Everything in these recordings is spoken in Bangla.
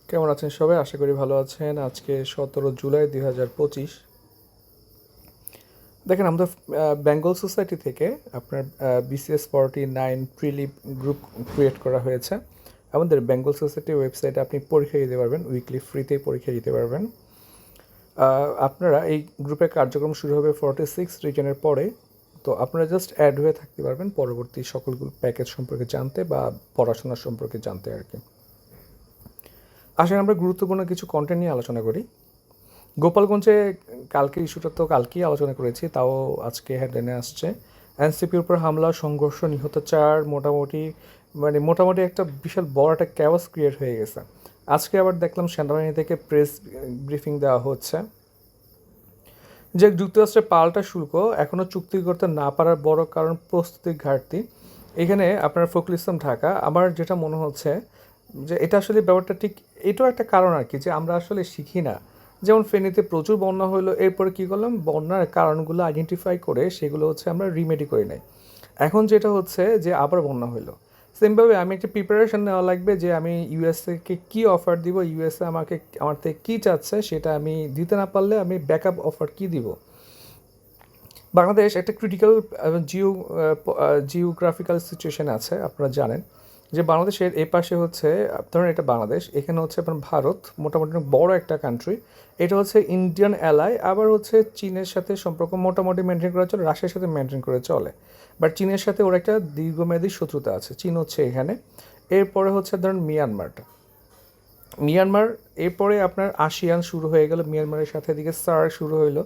কেমন আছেন সবাই? আশা করি ভালো আছেন। আজকে 17 জুলাই 2025। দেখেন, আমাদের বেঙ্গল সোসাইটি থেকে আপনার BCS 49 প্রিলিপ গ্রুপ ক্রিয়েট করা হয়েছে। আমাদের বেঙ্গল সোসাইটির ওয়েবসাইটে আপনি পরীক্ষা দিতে পারবেন, উইকলি ফ্রিতেই পরীক্ষা দিতে পারবেন। আপনারা এই গ্রুপের কার্যক্রম শুরু হবে 46 রিজনের পরে। তো আপনারা জাস্ট অ্যাড হয়ে থাকতে পারবেন পরবর্তী সকলগুলো প্যাকেজ সম্পর্কে জানতে বা পড়াশোনা সম্পর্কে জানতে আর কি। আসলে আমরা গুরুত্বপূর্ণ কিছু কন্টেন্ট নিয়ে আলোচনা করি। গোপালগঞ্জে কালকে ইস্যুটা তো কালকেই আলোচনা করেছি, তাও আজকে হেডলাইনে আসছে। এনসিপির উপর হামলা, সংঘর্ষ, নিহত 4। মোটামুটি একটা বিশাল বড় একটা ক্যাওয়াস ক্রিয়েট হয়ে গেছে। আজকে আবার দেখলাম সেনাবাহিনী থেকে প্রেস ব্রিফিং দেওয়া হচ্ছে যে যুক্তরাষ্ট্রের পাল্টা শুল্ক এখনও চুক্তি করতে না পারার বড় কারণ প্রস্তুতির ঘাটতি। এখানে আপনার ফখরুল ইসলাম ঢাকা, আমার যেটা মনে হচ্ছে যে এটা আসলে ব্যাপারটা ঠিক এটাও একটা কারণ আর কি, যে আমরা আসলে শিখি না। যেমন ফেনীতে প্রচুর বন্যা হলো, এরপরে কী করলাম, বন্যার কারণগুলো আইডেন্টিফাই করে সেগুলো হচ্ছে আমরা রিমেডি করে নেই। এখন যেটা হচ্ছে যে আবার বন্যা হলো, সেমভাবে আমি একটা প্রিপারেশন নেওয়া লাগবে যে আমি ইউএসএকে কী অফার দিব, ইউএসএ আমার থেকে কী চাচ্ছে সেটা আমি দিতে না পারলে আমি ব্যাকআপ অফার কী দিব। বাংলাদেশ একটা ক্রিটিক্যাল জিওগ্রাফিক্যাল সিচুয়েশন আছে। আপনারা জানেন যে বাংলাদেশের এ পাশে হচ্ছে, ধরেন এটা বাংলাদেশ, এখানে হচ্ছে আপনার ভারত, মোটামুটি বড় একটা কান্ট্রি। এটা হচ্ছে ইন্ডিয়ান অ্যালাই, আবার হচ্ছে চীনের সাথে সম্পর্ক মোটামুটি মেনটেন করা চলে, রাশিয়ার সাথে মেনটেন করে চলে। বাট চীনের সাথে ওর একটা দীর্ঘমেয়াদী শত্রুতা আছে, চীন হচ্ছে এখানে। এরপরে হচ্ছে ধরেন মিয়ানমার, এরপরে আপনার আসিয়ান শুরু হয়ে গেল, মিয়ানমারের সাথে এদিকে সার্ক শুরু হইলো।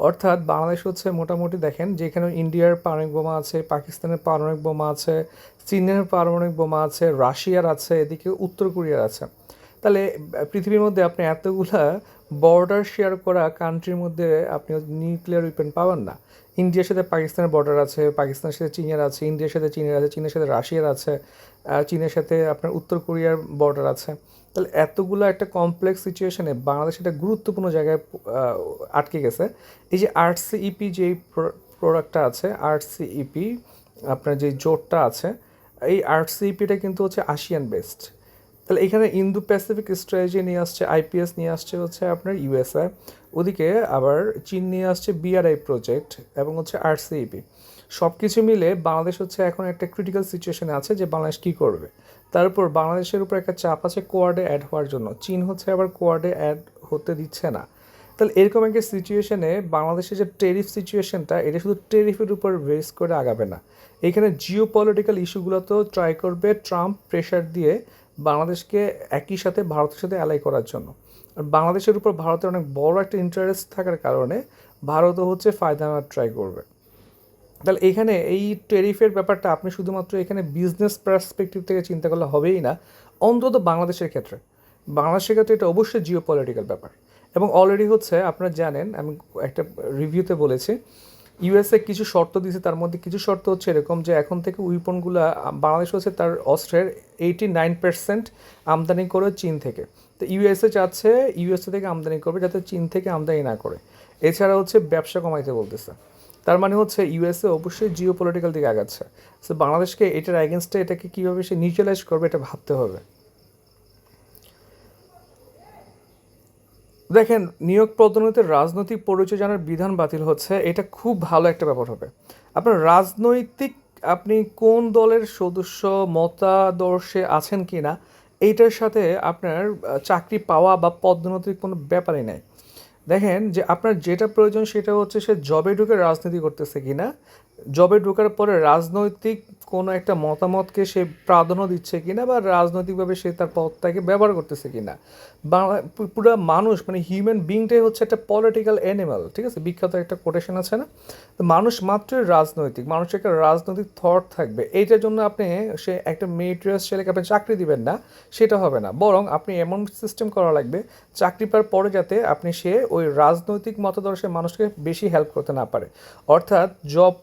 অর্থাৎ বাংলাদেশ হচ্ছে মোটামুটি দেখেন যে এখানে ইন্ডিয়ার পারমাণবিক বোমা আছে, পাকিস্তানের পারমাণবিক বোমা আছে, চীনের পারমাণবিক বোমা আছে, রাশিয়ার আছে, এদিকে উত্তর কোরিয়ার আছে। তাহলে পৃথিবীর মধ্যে আপনি এতগুলা বর্ডার শেয়ার করা কান্ট্রির মধ্যে আপনি নিউক্লিয়ার উইপেন পাবেন না। ইন্ডিয়ার সাথে পাকিস্তানের বর্ডার আছে, পাকিস্তানের সাথে চীনের আছে, ইন্ডিয়ার সাথে চীনের আছে, চীনের সাথে রাশিয়ার আছে, চীনের সাথে আপনার উত্তর কোরিয়ার বর্ডার আছে। তাহলে এতগুলো একটা কমপ্লেক্স সিচুয়েশনে বাংলাদেশ একটা গুরুত্বপূর্ণ জায়গায় আটকে গেছে। এই যে আরসিইপি যেই প্রোডাক্টটা আছে, আরসিইপি আপনার যে জোটটা আছে, এই আরসিইপিটা কিন্তু হচ্ছে আসিয়ান বেসড। তাহলে এখানে ইন্দো প্যাসিফিক স্ট্র্যাটেজি নিয়ে আসছে, আইপিএস নিয়ে আসছে হচ্ছে আপনার ইউএসএ, ওদিকে আবার চীন নিয়ে আসছে বিআরআই প্রজেক্ট এবং হচ্ছে আরসিইপি। সব কিছু মিলে বাংলাদেশ হচ্ছে এখন একটা ক্রিটিক্যাল সিচুয়েশনে আছে যে বাংলাদেশ কী করবে। তার উপর বাংলাদেশের উপর একটা চাপ আছে কোয়াডে অ্যাড হওয়ার জন্য, চীন হচ্ছে আবার কোয়াডে অ্যাড হতে দিচ্ছে না। তাহলে এরকম একটা সিচুয়েশনে বাংলাদেশের যে টেরিফ সিচুয়েশনটা, এটা শুধু টেরিফের উপর বেস করে আগাবে না, এখানে জিও পলিটিক্যাল ইস্যুগুলোতেও ট্রাই করবে ট্রাম্প প্রেশার দিয়ে বাংলাদেশকে একই সাথে ভারতের সাথে অ্যালাই করার জন্য। আর বাংলাদেশের উপর ভারতের অনেক বড় একটা ইন্টারেস্ট থাকার কারণে ভারতও হচ্ছে ফায়দা নেওয়ার ট্রাই করবে। তাহলে এখানে এই টেরিফের ব্যাপারটা আপনি শুধুমাত্র এখানে বিজনেস পার্সপেক্টিভ থেকে চিন্তা করলে হবেই না, অন্তত বাংলাদেশের ক্ষেত্রে। বাংলাদেশের ক্ষেত্রে এটা অবশ্যই জিও পলিটিক্যাল ব্যাপার। এবং অলরেডি হচ্ছে আপনারা জানেন, আমি একটা রিভিউতে বলেছি, ইউএসএ কিছু শর্ত দিয়েছে, তার মধ্যে কিছু শর্ত হচ্ছে এরকম যে এখন থেকে উইপনগুলো বাংলাদেশ হচ্ছে তার অস্ত্রের 89% আমদানি করে চীন থেকে। তো ইউএসএ চাচ্ছে ইউএসএ থেকে আমদানি করবে, যাতে চীন থেকে আমদানি না করে। এছাড়া হচ্ছে ব্যবসা কমাইতে বলতেছে। তার মানে হচ্ছে ইউএসএ অবশ্যই জিও পলিটিক্যাল দিকে আগাচ্ছে। সো বাংলাদেশকে এটার অ্যাগেনস্টে এটাকে কীভাবে সে নিউট্রালাইজ করবে এটা ভাবতে হবে। দেখেন, নিয়োগ পদোন্নতিতে রাজনৈতিক পরিচয় জানার বিধান বাতিল হচ্ছে, এটা খুব ভালো একটা ব্যাপার হবে। আপনার রাজনৈতিক, আপনি কোন দলের সদস্য মতাদর্শে আছেন কি না, এইটার সাথে আপনার চাকরি পাওয়া বা পদোন্নতির কোনো ব্যাপারই নাই। দেখেন যে আপনার যেটা প্রয়োজন সেটা হচ্ছে সে জবে ঢুকে রাজনীতি করতেছে কিনা, জবে ঢোকার পরে রাজনৈতিক কোনো একটা মতামতকে সে প্রাধান্য দিচ্ছে কিনা, বা রাজনৈতিকভাবে সে তার পদটাকে ব্যবহার করতেছে কিনা। বাংলা পুরো মানুষ মানে হিউম্যান বিংটাই হচ্ছে একটা পলিটিক্যাল অ্যানিমাল, ঠিক আছে, বিখ্যাত একটা কোটেশন আছে না। তো মানুষ মাত্রই রাজনৈতিক, মানুষের একটা রাজনৈতিক থট থাকবে। এইটার জন্য আপনি সে একটা মেটেরিয়ালস ছেলেকে আপনি চাকরি দিবেন না, সেটা হবে না। বরং আপনি এমন সিস্টেম করা লাগবে চাকরি পাওয়ার পরে যাতে আপনি সে ওই রাজনৈতিক মতাদর্শের মানুষকে বেশি হেল্প করতে না পারে। অর্থাৎ জব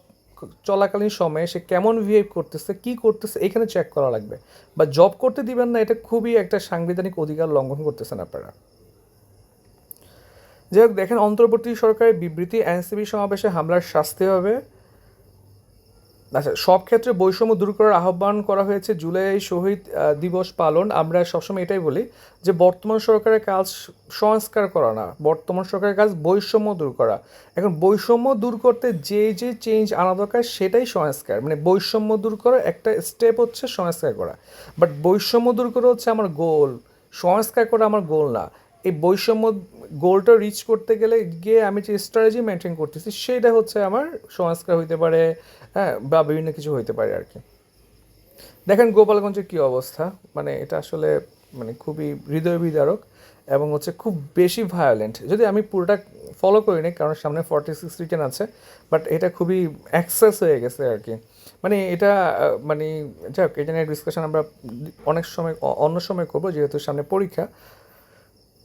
চলাকালীন সময়ে সে কেমন বিহেভ করতেছে, কী করতেছে, এখানে চেক করা লাগবে। বা জব করতে দিবেন না, এটা খুবই একটা সাংবিধানিক অধিকার লঙ্ঘন করতেছেন আপনারা। যাই হোক, দেখেন, অন্তর্বর্তী সরকারের বিবৃতি, এনসিপি সমাবেশে হামলার শাস্তি হবে। আচ্ছা, সব ক্ষেত্রে বৈষম্য দূর করার আহ্বান করা হয়েছে। জুলাই শহীদ দিবস পালন, আমরা সবসময় এটাই বলি যে বর্তমান সরকারের কাজ সংস্কার করা না, বর্তমান সরকারের কাজ বৈষম্য দূর করা। এখন বৈষম্য দূর করতে যে যে চেঞ্জ আনা দরকার সেটাই সংস্কার, মানে বৈষম্য দূর করার একটা স্টেপ হচ্ছে সংস্কার করা। বাট বৈষম্য দূর করা হচ্ছে আমার গোল, সংস্কার করা আমার গোল না। এই বৈষম্য গোলটা রিচ করতে গেলে গিয়ে আমি যে স্ট্র্যাটেজি মেনটেন করতেছি সেটা হচ্ছে আমার সংস্কার হইতে পারে, হ্যাঁ, বা বিভিন্ন কিছু হইতে পারে আর কি। দেখেন গোপালগঞ্জের কী অবস্থা, মানে এটা আসলে মানে খুবই হৃদয় বিদারক এবং হচ্ছে খুব বেশি ভায়োলেন্ট। যদি আমি পুরোটা ফলো করি নি কারণ সামনে 46 রিটেন আছে, বাট এটা খুবই অ্যাক্সেস হয়ে গেছে আর কি। মানে এটা মানে যাক, এটা নিয়ে ডিসকাশন আমরা অনেক সময় অন্য সময় করবো যেহেতু সামনে পরীক্ষা।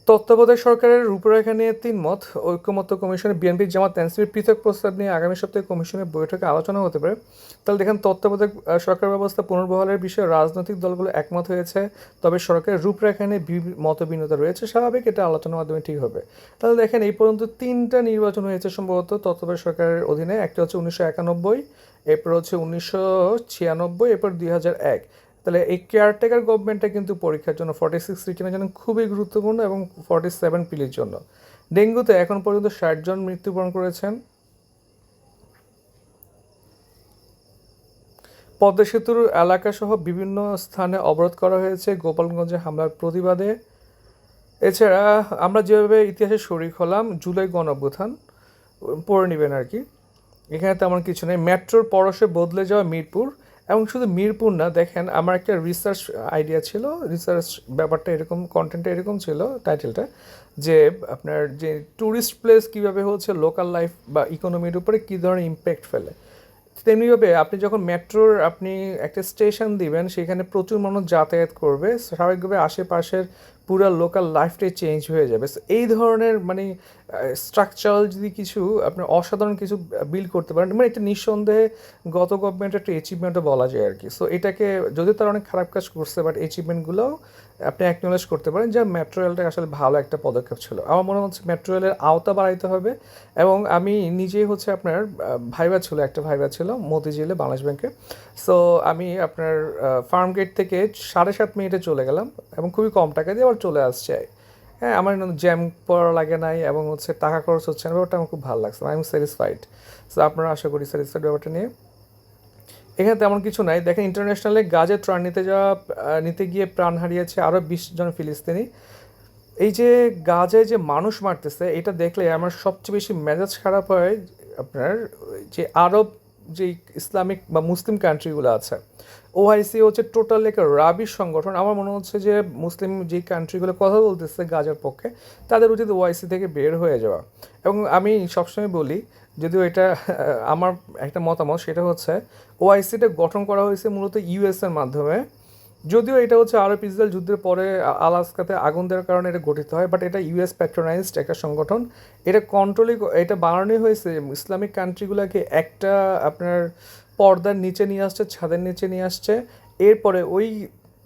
তত্ত্বাবধায়ক সরকারের রূপরেখা নিয়ে 3 মত। ঐকমত্য কমিশনে বিএনপি জামাত এনসিপির পৃথক প্রস্তাব নিয়ে আগামী সপ্তাহে কমিশনের বৈঠকে আলোচনা হতে পারে। তাহলে দেখেন, তত্ত্বাবধায়ক সরকার ব্যবস্থা পুনর্বহালের বিষয়ে রাজনৈতিক দলগুলো একমত হয়েছে, তবে সরকারের রূপরেখা নিয়ে মতভিন্নতা রয়েছে। স্বাভাবিক, এটা আলোচনার মাধ্যমে ঠিক হবে। তাহলে দেখেন, এই পর্যন্ত 3টা নির্বাচন হয়েছে সম্ভবত তত্ত্বাবধায়ক সরকারের অধীনে। একটা হচ্ছে 1991, এরপর হচ্ছে 1996, এরপর 2001। তাহলে এই কেয়ারটেকার গভর্নমেন্টটা কিন্তু পরীক্ষার জন্য 46 রিটেনের জন্য খুবই গুরুত্বপূর্ণ এবং 47 পিলির জন্য। ডেঙ্গুতে এখন পর্যন্ত 60 জন মৃত্যুবরণ করেছেন। পদ্মা সেতুর এলাকাসহ বিভিন্ন স্থানে অবরোধ করা হয়েছে গোপালগঞ্জে হামলার প্রতিবাদে। এছাড়া আমরা যেভাবে ইতিহাসে শরিক হলাম, জুলাই গণঅভ্যুত্থান পড়ে নেবেন আর কি। এখানে তেমন কিছু নেই। মেট্রোর পরশে বদলে যাওয়া মিরপুর, এবং শুধু মিরপুর না, দেখেন আমার একটা রিসার্চ আইডিয়া ছিল, রিসার্চ ব্যাপারটা এরকম, কন্টেন্টটা এরকম ছিল, টাইটেলটা, যে আপনার যে ট্যুরিস্ট প্লেস কীভাবে হচ্ছে লোকাল লাইফ বা ইকোনমির উপরে কী ধরনের ইম্প্যাক্ট ফেলে। তেমনিভাবে আপনি যখন মেট্রোর আপনি একটা স্টেশন দিবেন, সেখানে প্রচুর মানুষ যাতায়াত করবে, স্বাভাবিকভাবে আশেপাশের পুরো লোকাল লাইফটাই চেঞ্জ হয়ে যাবে। সো এই ধরনের মানে স্ট্রাকচারাল যদি কিছু আপনার অসাধারণ কিছু বিল্ড করতে পারেন, মানে এটা নিঃসন্দেহে গত গভর্নমেন্টের একটা অ্যাচিভমেন্টও বলা যায় আর কি। সো এটাকে যদি তারা অনেক খারাপ কাজ করছে, বাট অ্যাচিভমেন্টগুলোও আপনি অ্যাকনোলেজ করতে পারেন যে মেট্রো রেলটা আসলে ভালো একটা পদক্ষেপ ছিল। আমার মনে হচ্ছে মেট্রো রেলের আওতা বাড়াইতে হবে। এবং আমি নিজেই হচ্ছে আপনার একটা ভাইবা ছিল মতিঝিলে বাংলাদেশ ব্যাংকে। সো আমি আপনার ফার্ম গেট থেকে 7.5 মিনিটে চলে গেলাম এবং খুবই কম টাকা দিয়ে আবার চলে আসছে। হ্যাঁ, আমার জ্যাম পড়া লাগে নাই এবং হচ্ছে টাকা খরচ হচ্ছে না, ব্যাপারটা আমার খুব ভালো লাগছে, আই এম স্যাটিসফাইড। সো আপনারা আশা করি স্যাটিসফাইড ব্যাপারটা নিয়ে। এখানে তেমন কিছু নাই। দেখেন, ইন্টারন্যাশনালে গাজে ত্রাণ নিতে গিয়ে প্রাণ হারিয়েছে আরও 20 জন ফিলিস্তিনি। এই যে গাজায় যে মানুষ মারতেছে, এটা দেখলে আমার সবচেয়ে বেশি মেজাজ খারাপ হয় আপনার যে আরব যে ইসলামিক বা মুসলিম কান্ট্রিগুলো আছে। ওআইসি হচ্ছে টোটাল একটা রাবিশ সংগঠন। আমার মনে হচ্ছে যে মুসলিম যে কান্ট্রিগুলো কথা বলতেছে গাজার পক্ষে, তাদের উচিত ওআইসি থেকে বের হয়ে যাওয়া। এবং আমি সবসময় বলি, যদিও এটা আমার একটা মতামত, সেটা হচ্ছে ওআইসিটা গঠন করা হয়েছে মূলত ইউএসের মাধ্যমে। যদিও এটা হচ্ছে আরব ইসরায়েল যুদ্ধের পরে আলাস্কাতে আগুন দেওয়ার কারণে এটা গঠিত হয়, বাট এটা ইউএস প্যাট্রোনাইজড একটা সংগঠন। এটা বানানোই হয়েছে ইসলামিক কান্ট্রিগুলোকে একটা আপনার পর্দার নিচে নিয়ে আসছে, ছাদের নিচে নিয়ে আসছে। এরপরে ওই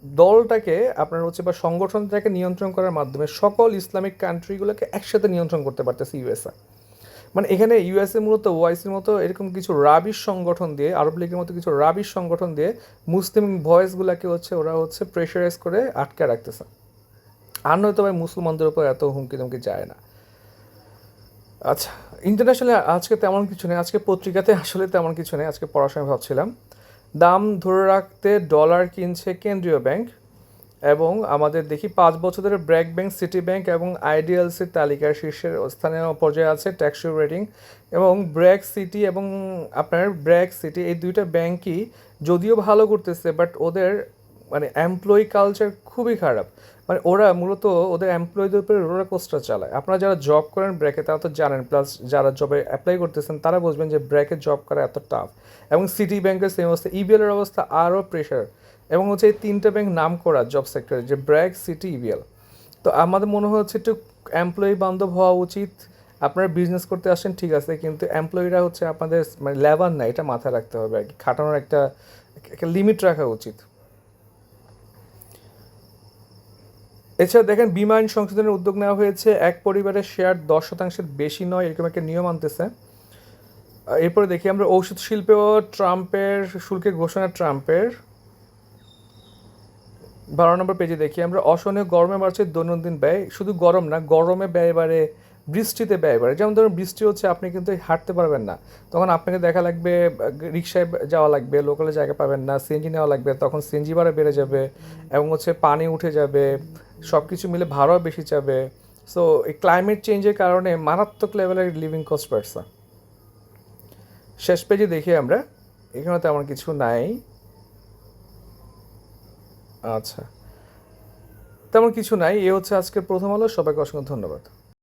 দলটাকে আপনার হচ্ছে বা সংগঠনটাকে নিয়ন্ত্রণ করার মাধ্যমে সকল ইসলামিক কান্ট্রিগুলোকে একসাথে নিয়ন্ত্রণ করতে পারতেছে ইউএসএ। মানে এখানে ইউএসএ মূলত ওআইসির মতো এরকম কিছু রাবিশ সংগঠন দিয়ে, আরব লীগের মতো কিছু রাবিশ সংগঠন দিয়ে মুসলিম ভয়েসগুলোকে হচ্ছে ওরা হচ্ছে প্রেশারাইজ করে আটকে রাখতেছে। আর নয়তো ভাই মুসলমানদের উপর এত হুমকি তুমকি যায় না। আচ্ছা, ইন্টারন্যাশনালি আজকে তেমন কিছু নেই, আজকে পত্রিকাতে আসলে তেমন কিছু নেই। আজকে পড়ার সময় ভাবছিলাম, দাম ধরে রাখতে ডলার কিনছে কেন্দ্রীয় ব্যাংক। এবং আমাদের দেখি 5 বছর ধরে ব্র্যাক ব্যাংক, সিটি ব্যাংক এবং আইডিএলসির তালিকার শীর্ষের স্থানীয় পর্যায়ে আছে টেকসই রেটিং। এবং ব্র্যাক সিটি এই দুইটা ব্যাংকই যদিও ভালো করতেছে, বাট ওদের মানে এমপ্লয়ি কালচার খুবই খারাপ। মানে ওরা মূলত ওদের এমপ্লয়ীদের উপরে রোলার কোস্টার চালায়। আপনারা যারা জব করেন ব্র্যাকে তারা তো জানেন, প্লাস যারা জবে অ্যাপ্লাই করতেছেন তারা বুঝবেন যে ব্র্যাকে জব করা এত টাফ। এবং সিটি ব্যাংকের সেম অবস্থা, ইবিএলের অবস্থা আরও প্রেশার। এবং হচ্ছে এই 3টা ব্যাংক নাম করা জব সেক্টরে, যে ব্র্যাক, সিটি, ইবিএল। তো আমাদের মনে হচ্ছে একটু এমপ্লয়ি বান্ধব হওয়া উচিত। আপনারা বিজনেস করতে আসেন ঠিক আছে, কিন্তু এমপ্লয়িরা হচ্ছে আপনাদের মানে লেবার না, এটা মাথায় রাখতে হবে আর কি। খাটানোর একটা লিমিট রাখা উচিত। এছাড়া দেখেন, বিমা আইন সংশোধনের উদ্যোগ নেওয়া হয়েছে। এক পরিবারের শেয়ার 10% বেশি নয়, এরকম একটা নিয়ম আনতেছে। এরপরে দেখি আমরা ঔষধ শিল্পেও ট্রাম্পের শুল্কের ঘোষণা ট্রাম্পের 12 নম্বর পেজে দেখি আমরা অসহনীয় গরমে বাড়ছে দৈনন্দিন ব্যয়, শুধু গরম না, গরমে ব্যয় বাড়ে, বৃষ্টিতে ব্যয় বাড়ে। যেমন ধরুন বৃষ্টি হচ্ছে, আপনি কিন্তু হাঁটতে পারবেন না, তখন আপনাকে দেখা লাগবে রিক্সায় যাওয়া লাগবে, লোকালে জায়গা পাবেন না, সিএনজি নেওয়া লাগবে, তখন সিএনজি ভাড়া বেড়ে যাবে এবং হচ্ছে পানি উঠে যাবে, সব কিছু মিলে ভাড়াও বেশি যাবে। সো এই ক্লাইমেট চেঞ্জের কারণে মারাত্মক লেভেলের লিভিং কস্ট বাড়ছে। শেষ পেজে দেখি আমরা, এখানে তেমন কিছু নাই। আচ্ছা, তেমন কিছু নাই। এ হচ্ছে আজকের প্রথম আলো। সবাইকে অসংখ্য ধন্যবাদ।